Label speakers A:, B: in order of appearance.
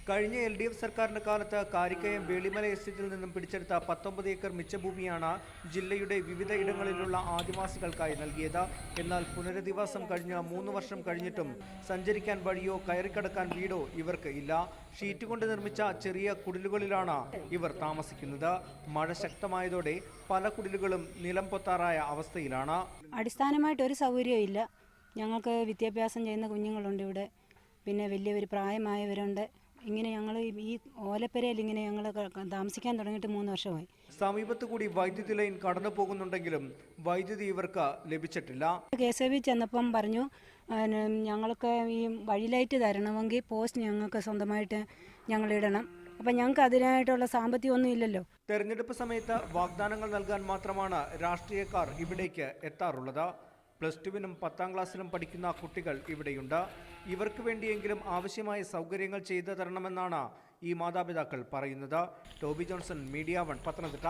A: കഴിഞ്ഞ LDF സർക്കാരിന്റെ കാലത്ത് കാരിക്കയം വേളിമല എസ്റ്റേറ്റിൽ നിന്നും പിടിച്ചെടുത്ത 19 ഏക്കർ മിച്ചഭൂമിയാണ് ജില്ലയുടെ വിവിധ ഇടങ്ങളിലുള്ള ആദിവാസികൾക്കായി നൽകിയത്. എന്നാൽ പുനരധിവാസം കഴിഞ്ഞ് 3 വർഷം കഴിഞ്ഞിട്ടും സഞ്ചരിക്കാൻ വഴിയോ കയറിക്കടക്കാൻ വീടോ ഇവർക്ക് ഇല്ല. ഷീറ്റ് കൊണ്ട് നിർമ്മിച്ച ചെറിയ കുടിലുകളിലാണ് ഇവർ താമസിക്കുന്നത്. മഴ ശക്തമായതോടെ പല കുടിലുകളും നിലം പൊത്താറായ അവസ്ഥയിലാണ്.
B: അടിസ്ഥാനമായിട്ട് ഒരു സൗകര്യവും ഇല്ല. ഞങ്ങൾക്ക് വിദ്യാഭ്യാസം ചെയ്യുന്ന കുഞ്ഞുങ്ങളുണ്ട് ഇവിടെ, പിന്നെ വലിയവർ പ്രായമായവരുണ്ട്. ഇങ്ങനെ ഞങ്ങൾ ഈ ഓലപ്പരയിൽ ഇങ്ങനെ ഞങ്ങൾ താമസിക്കാൻ തുടങ്ങിയിട്ട് 3 വർഷമായി.
A: സമീപത്ത് കൂടി വൈദ്യുതി ലൈൻ കടന്നു പോകുന്നുണ്ടെങ്കിലും വൈദ്യുതി ഇവർക്ക് ലഭിച്ചിട്ടില്ല.
B: KSB ചെന്നപ്പം പറഞ്ഞു ഞങ്ങൾക്ക് ഈ വഴി ലൈറ്റ് തരണമെങ്കിൽ പോസ്റ്റ് ഞങ്ങൾക്ക് സ്വന്തമായിട്ട് ഞങ്ങൾ ഇടണം. അപ്പം ഞങ്ങൾക്ക് അതിനായിട്ടുള്ള സാമ്പത്തികമൊന്നും ഇല്ലല്ലോ.
A: തെരഞ്ഞെടുപ്പ് സമയത്ത് വാഗ്ദാനങ്ങൾ നൽകാൻ മാത്രമാണ് രാഷ്ട്രീയക്കാർ ഇവിടേക്ക് എത്താറുള്ളത്. +2-നും 10ാം ക്ലാസ്സിലും പഠിക്കുന്ന കുട്ടികൾ ഇവിടെയുണ്ട്. ഇവർക്ക് വേണ്ടിയെങ്കിലും ആവശ്യമായ സൗകര്യങ്ങൾ ചെയ്തു തരണമെന്നാണ് ഈ മാതാപിതാക്കൾ പറയുന്നത്. Toby Johnson, media 1, Pathanamthitta.